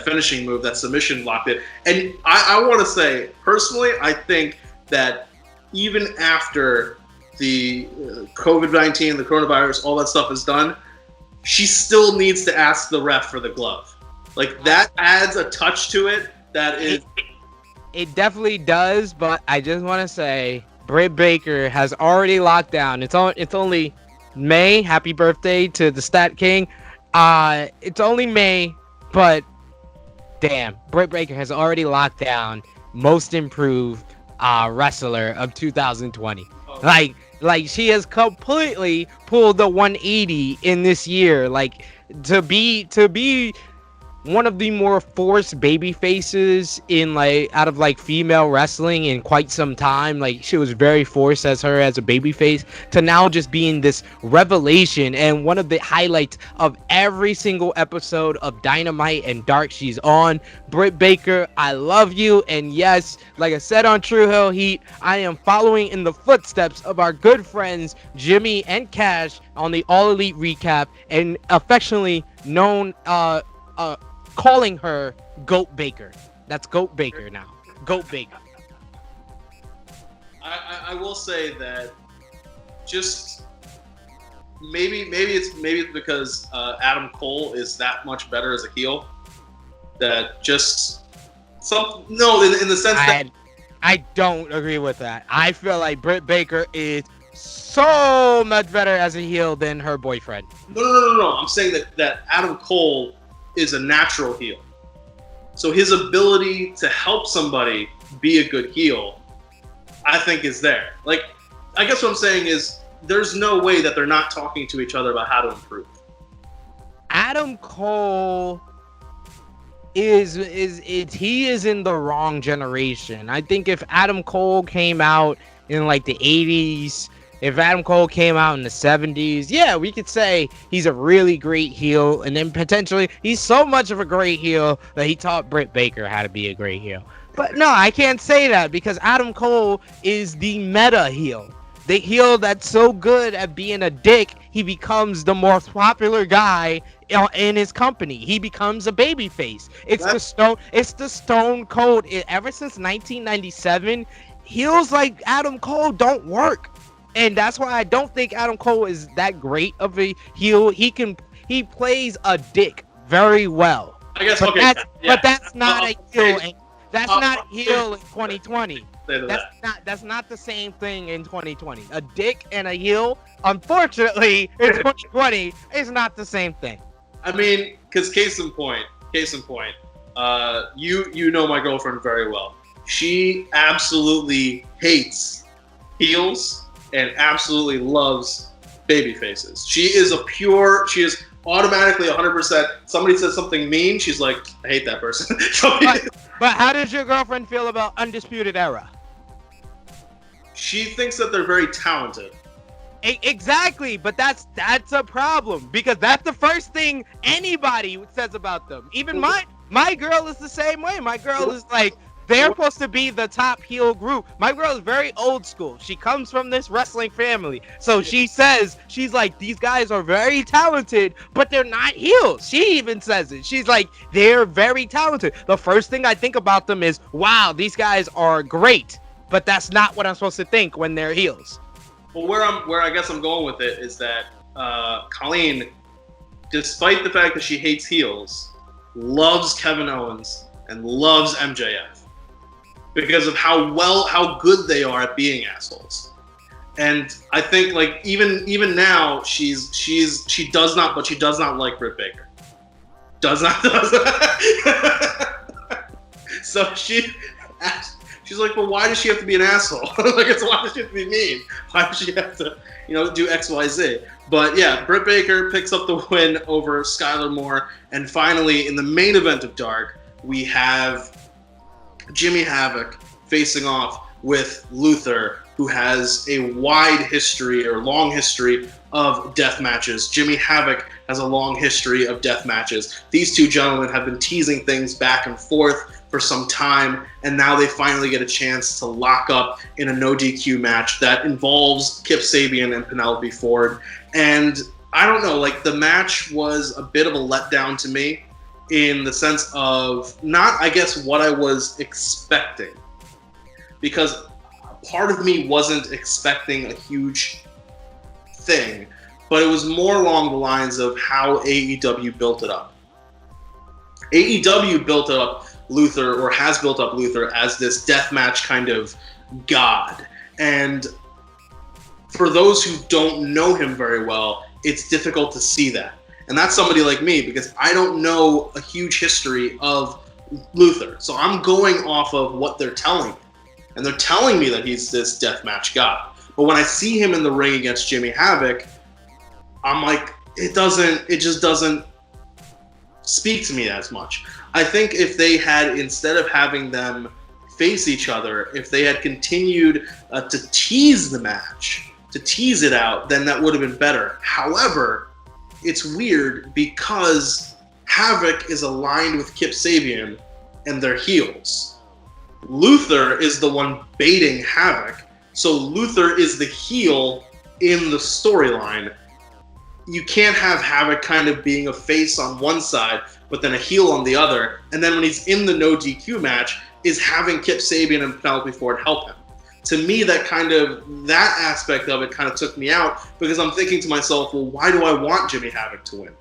Speaker 1: finishing move, that submission locked in. And I want to say, personally, I think that even after the COVID-19, the coronavirus, all that stuff is done, she still needs to ask the ref for the glove. Like, that adds a touch to it that is...
Speaker 2: It definitely does, but I just want to say, Britt Baker has already locked down. It's only May, happy birthday to the StatKing. It's only May, but damn, Britt Baker has already locked down most improved wrestler of 2020. Like she has completely pulled the 180 in this year. Like to be one of the more forced baby faces in like out of like female wrestling in quite some time. Like she was very forced as a baby face to now just being this revelation and one of the highlights of every single episode of Dynamite and Dark she's on. Britt Baker, I love you, and yes, like I said on True Hill Heat, I am following in the footsteps of our good friends Jimmy and Cash on the All Elite recap, and affectionately known calling her Goat Baker. That's Goat Baker now. Goat Baker.
Speaker 1: I will say that just maybe it's because Adam Cole is that much better as a heel. That just in the sense that
Speaker 2: I don't agree with that. I feel like Britt Baker is so much better as a heel than her boyfriend.
Speaker 1: No. I'm saying that Adam Cole is a natural heel. So his ability to help somebody be a good heel, I think, is there. Like, I guess what I'm saying is there's no way that they're not talking to each other about how to improve.
Speaker 2: Adam Cole is he is in the wrong generation. I think if Adam Cole came out in like the 80s, if Adam Cole came out in the 70s, yeah, we could say he's a really great heel, and then potentially he's so much of a great heel that he taught Britt Baker how to be a great heel. But no, I can't say that because Adam Cole is the meta heel. The heel that's so good at being a dick, he becomes the most popular guy in his company. He becomes a babyface. It's the Stone Cold. Ever since 1997, heels like Adam Cole don't work. And that's why I don't think Adam Cole is that great of a heel. He plays a dick very well.
Speaker 1: I guess,
Speaker 2: but
Speaker 1: okay.
Speaker 2: But that's not a heel. That's not a heel in 2020. That's not the same thing in 2020. A dick and a heel, unfortunately, in 2020 is not the same thing.
Speaker 1: I mean, because case in point, you know my girlfriend very well. She absolutely hates heels and absolutely loves baby faces. She is automatically 100%. Somebody says something mean, she's like, I hate that person.
Speaker 2: But how does your girlfriend feel about Undisputed Era?
Speaker 1: She thinks that they're very talented.
Speaker 2: Exactly, but that's a problem because that's the first thing anybody says about them. Even my girl is the same way. My girl is like, they're supposed to be the top heel group. My girl is very old school. She comes from this wrestling family. So she says, she's like, these guys are very talented, but they're not heels. She even says it. She's like, they're very talented. The first thing I think about them is, wow, these guys are great. But that's not what I'm supposed to think when they're heels.
Speaker 1: Well, where I guess I'm going with it is that Colleen, despite the fact that she hates heels, loves Kevin Owens and loves MJF. Because of how good they are at being assholes. And I think like even now she does not like Britt Baker. Does not. So she's like, well, why does she have to be an asshole? Like, why does she have to be mean? Why does she have to, do X, Y, Z? But yeah, Britt Baker picks up the win over Skylar Moore, and finally in the main event of Dark, we have Jimmy Havoc facing off with Luther, who has a long history of death matches. Jimmy Havoc has a long history of death matches. These two gentlemen have been teasing things back and forth for some time, and now they finally get a chance to lock up in a no DQ match that involves Kip Sabian and Penelope Ford. And I don't know, like, the match was a bit of a letdown to me, in the sense of not, I guess, what I was expecting. Because part of me wasn't expecting a huge thing, but it was more along the lines of how AEW built it up. AEW built up Luther, or has built up Luther, as this deathmatch kind of god. And for those who don't know him very well, it's difficult to see that. And that's somebody like me, because I don't know a huge history of Luther. So I'm going off of what they're telling me. And they're telling me that he's this deathmatch god. But when I see him in the ring against Jimmy Havoc, I'm like, it just doesn't speak to me as much. I think if they had, instead of having them face each other, if they had continued to tease the match, to tease it out, then that would have been better. However, it's weird because Havoc is aligned with Kip Sabian and they're heels. Luther is the one baiting Havoc, so Luther is the heel in the storyline. You can't have Havoc kind of being a face on one side, but then a heel on the other, and then when he's in the no DQ match, is having Kip Sabian and Penelope Ford help him. To me, that aspect of it kind of took me out, because I'm thinking to myself, well, why do I want Jimmy Havoc to win?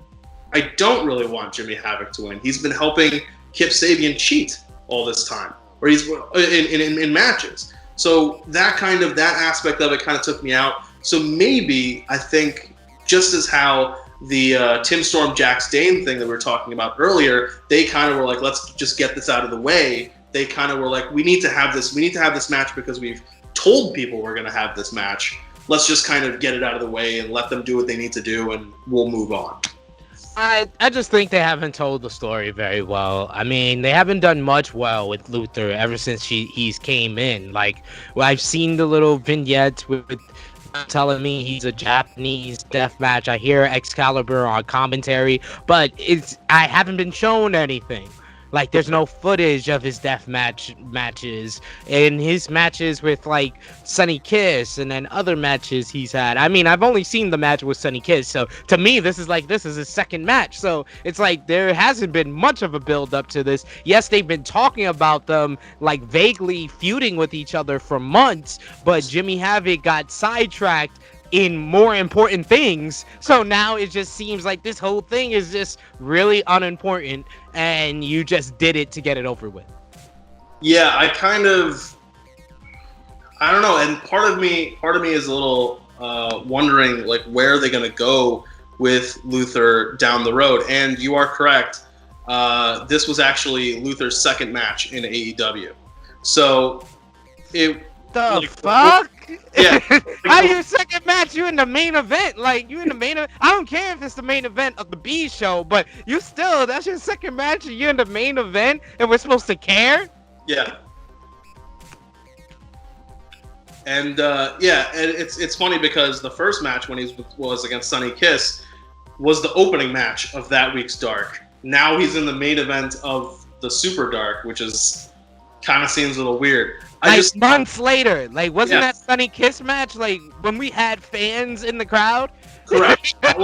Speaker 1: I don't really want Jimmy Havoc to win. He's been helping Kip Sabian cheat all this time, or he's in matches. So that aspect of it kind of took me out. So maybe, I think, just as how the Tim Storm Jax Dane thing that we were talking about earlier, they kind of were like, let's just get this out of the way. They kind of were like, we need to have this match because we've told people we're going to have this match. Let's just kind of get it out of the way and let them do what they need to do, and we'll move on.
Speaker 2: I just think they haven't told the story very well. I mean, they haven't done much well with Luther ever since he's came in. Like, well, I've seen the little vignettes with telling me he's a Japanese deathmatch. I hear Excalibur on commentary, but I haven't been shown anything. Like, there's no footage of his matches and his matches with, like, Sonny Kiss and then other matches he's had. I mean, I've only seen the match with Sonny Kiss, so to me, this is his second match. So it's like there hasn't been much of a build up to this. Yes, they've been talking about them, like, vaguely feuding with each other for months, but Jimmy Havoc got sidetracked in more important things, so now it just seems like this whole thing is just really unimportant, and you just did it to get it over with.
Speaker 1: Yeah, I don't know, and part of me is a little wondering, like, where are they going to go with Luther down the road? And you are correct, this was actually Luther's second match in AEW, so
Speaker 2: fuck?
Speaker 1: Yeah.
Speaker 2: How your second match? You in the main event? Like, you in the main event? I don't care if it's the main event of the B show, but that's your second match and you're in the main event and we're supposed to care?
Speaker 1: Yeah. And and it's funny because the first match when he was against Sonny Kiss was the opening match of that week's Dark. Now he's in the main event of the Super Dark, which is kind of seems a little weird.
Speaker 2: Months later, like, wasn't that Sonny Kiss match like when we had fans in the crowd?
Speaker 1: Correct. that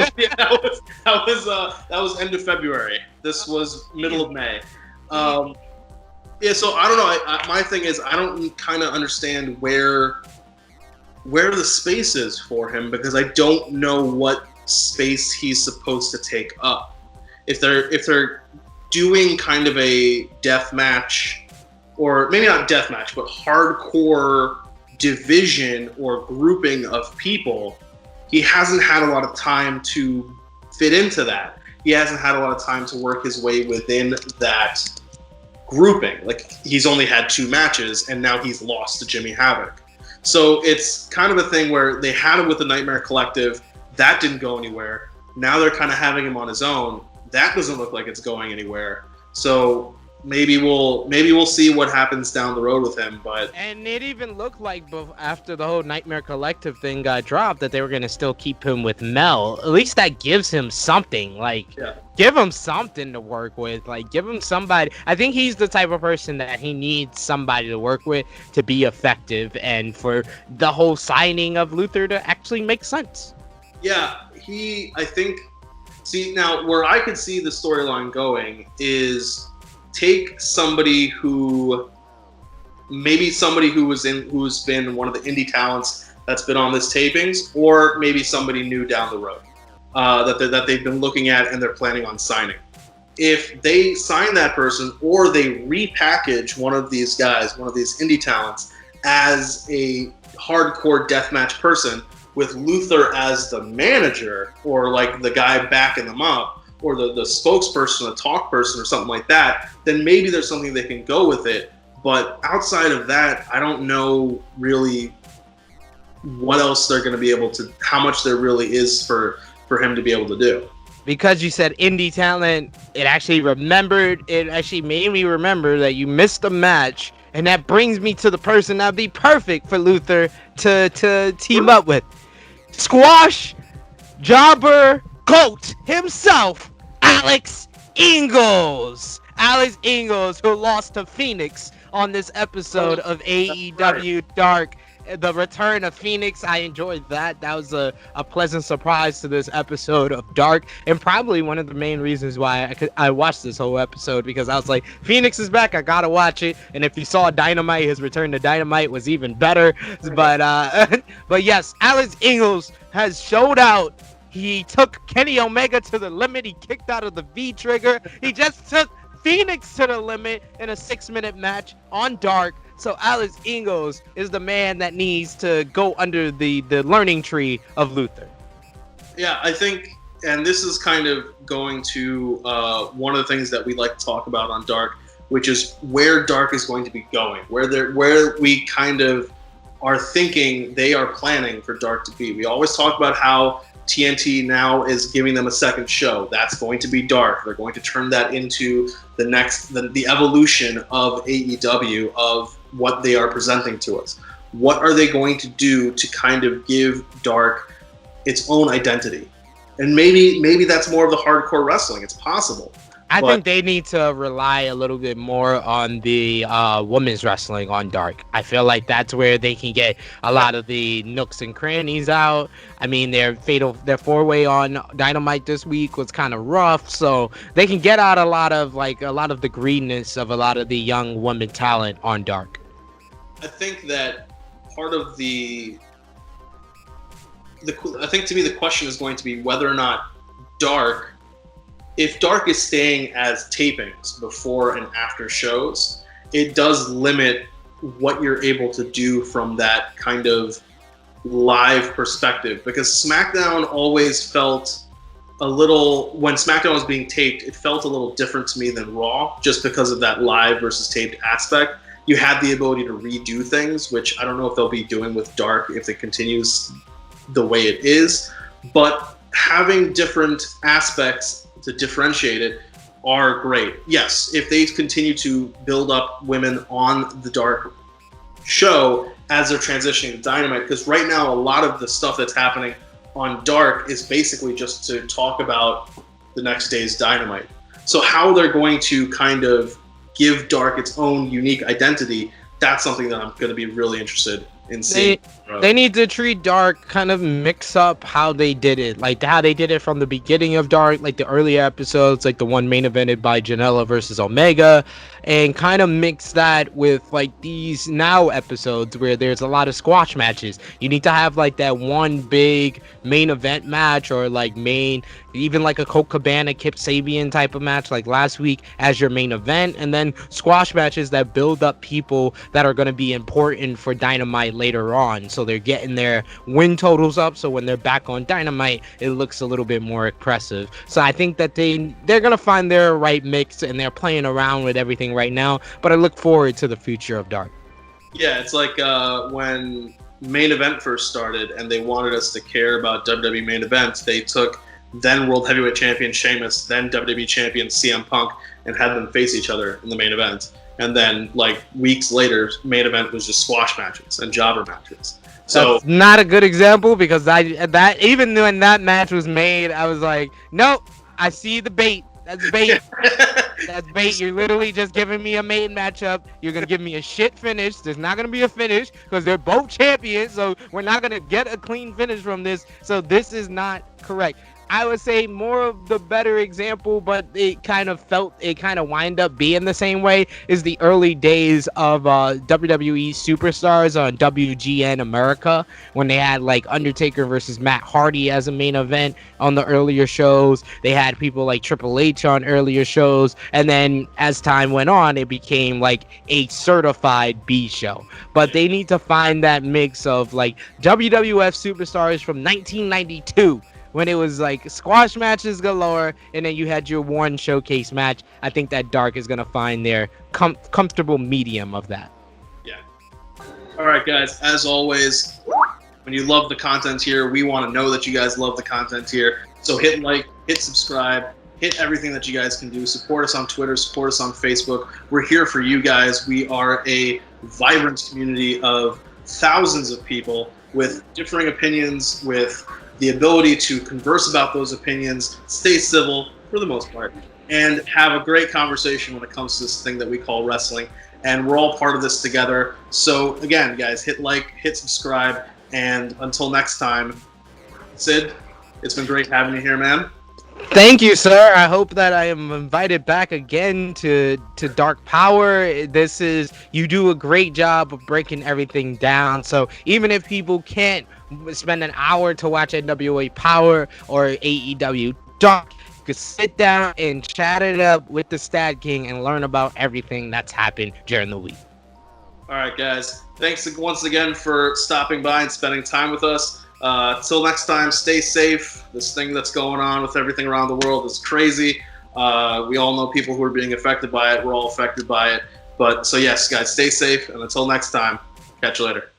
Speaker 1: was end of February. This was middle of May. So I don't know. My thing is, I don't kind of understand where the space is for him, because I don't know what space he's supposed to take up. If they're doing kind of a death match, or maybe not deathmatch, but hardcore division or grouping of people, he hasn't had a lot of time to fit into that. He hasn't had a lot of time to work his way within that grouping. Like, he's only had 2 matches, and now he's lost to Jimmy Havoc. So it's kind of a thing where they had him with the Nightmare Collective. That didn't go anywhere. Now they're kind of having him on his own. That doesn't look like it's going anywhere. So maybe we'll see what happens down the road with him. And
Speaker 2: it even looked like after the whole Nightmare Collective thing got dropped that they were going to still keep him with Mel. At least that gives him something. Give him something to work with. Like, give him somebody. I think he's the type of person that he needs somebody to work with to be effective, and for the whole signing of Luther to actually make sense.
Speaker 1: Yeah, now where I could see the storyline going is take somebody who's been one of the indie talents that's been on this tapings, or maybe somebody new down the road that they've been looking at and they're planning on signing. If they sign that person, or they repackage one of these guys, one of these indie talents, as a hardcore deathmatch person, with Luther as the manager or like the guy backing them up or the spokesperson, the talk person or something like that, then maybe there's something they can go with it. But outside of that, I don't know really what else they're going to be able to, how much there really is for him to be able to do.
Speaker 2: Because you said indie talent, it actually made me remember that you missed a match, and that brings me to the person that'd be perfect for Luther to team up with. Squash jobber GOAT himself, Alex Ingalls. Alex Ingalls, who lost to Phoenix on this episode of AEW Dark. The return of Phoenix, I enjoyed that. That was a pleasant surprise to this episode of Dark, and probably one of the main reasons why I watched this whole episode, because I was like, Phoenix is back, I gotta watch it. And if you saw Dynamite, his return to Dynamite was even better. But but yes, Alex Ingalls has showed out. He took Kenny Omega to the limit. He kicked out of the V-trigger. He just took Phoenix to the limit in a 6-minute match on Dark. So Alex Ingalls is the man that needs to go under the learning tree of Luther.
Speaker 1: Yeah, I think, and this is kind of going to one of the things that we like to talk about on Dark, which is where Dark is going to be going, where we kind of are thinking they are planning for Dark to be. We always talk about how TNT now is giving them a second show. That's going to be Dark. They're going to turn that into the evolution of AEW, of what they are presenting to us. What are they going to do to kind of give Dark its own identity? And maybe that's more of the hardcore wrestling. It's possible.
Speaker 2: I think they need to rely a little bit more on the women's wrestling on Dark. I feel like that's where they can get a lot of the nooks and crannies out. I mean, their 4-way on Dynamite this week was kind of rough, so they can get out a lot of the greenness of a lot of the young women talent on Dark.
Speaker 1: I think that part of I think to me the question is going to be whether or not Dark, if Dark is staying as tapings before and after shows, it does limit what you're able to do from that kind of live perspective. Because SmackDown always felt a little, when SmackDown was being taped, it felt a little different to me than Raw, just because of that live versus taped aspect. You had the ability to redo things, which I don't know if they'll be doing with Dark if it continues the way it is. But having different aspects to differentiate it are great. Yes, if they continue to build up women on the Dark show as they're transitioning to Dynamite, because right now a lot of the stuff that's happening on Dark is basically just to talk about the next day's Dynamite. So how they're going to kind of give Dark its own unique identity, that's something that I'm going to be really interested in seeing.
Speaker 2: They need to treat Dark, kind of mix up how they did it, like how they did it from the beginning of Dark, like the early episodes, like the one main evented by Janela versus Omega, and kind of mix that with like these now episodes where there's a lot of squash matches. You need to have like that one big main event match, or like even like a Colt Cabana, Kip Sabian type of match like last week as your main event, and then squash matches that build up people that are going to be important for Dynamite later on, so they're getting their win totals up, so when they're back on Dynamite it looks a little bit more impressive. So I think that they're going to find their right mix, and they're playing around with everything right now, but I look forward to the future of Dark.
Speaker 1: Yeah, it's like when main event first started and they wanted us to care about WWE main events, they took then World Heavyweight Champion Sheamus, then WWE Champion CM Punk, and had them face each other in the main event. And then, like, weeks later, main event was just squash matches and jobber matches. So
Speaker 2: that's not a good example, because even when that match was made, I was like, nope, I see the bait. That's bait. That's bait. You're literally just giving me a main matchup. You're going to give me a shit finish. There's not going to be a finish because they're both champions, so we're not going to get a clean finish from this. So this is not correct. I would say more of the better example, but it kind of wind up being the same way, is the early days of WWE Superstars on WGN America, when they had like Undertaker versus Matt Hardy as a main event on the earlier shows. They had people like Triple H on earlier shows, and then as time went on, it became like a certified B show. But they need to find that mix of like WWF Superstars from 1992, when it was like squash matches galore, and then you had your one showcase match. I think that Dark is going to find their comfortable medium of that.
Speaker 1: Yeah. All right, guys. As always, when you love the content here, we want to know that you guys love the content here. So hit like, hit subscribe, hit everything that you guys can do. Support us on Twitter, support us on Facebook. We're here for you guys. We are a vibrant community of thousands of people with differing opinions, with the ability to converse about those opinions, stay civil for the most part, and have a great conversation when it comes to this thing that we call wrestling. And we're all part of this together. So again, guys, hit like, hit subscribe, and until next time, Sid, it's been great having you here, man.
Speaker 2: Thank you, sir. I hope that I am invited back again to Dark Powerrr. You do a great job of breaking everything down. So even if people can't spend an hour to watch NWA Powerrr or AEW Dark, you could sit down and chat it up with the StatKing and learn about everything that's happened during the week.
Speaker 1: All right, guys. Thanks once again for stopping by and spending time with us. Till next time, stay safe. This thing that's going on with everything around the world is crazy. We all know people who are being affected by it. We're all affected by it. But so yes, guys, stay safe. And until next time, catch you later.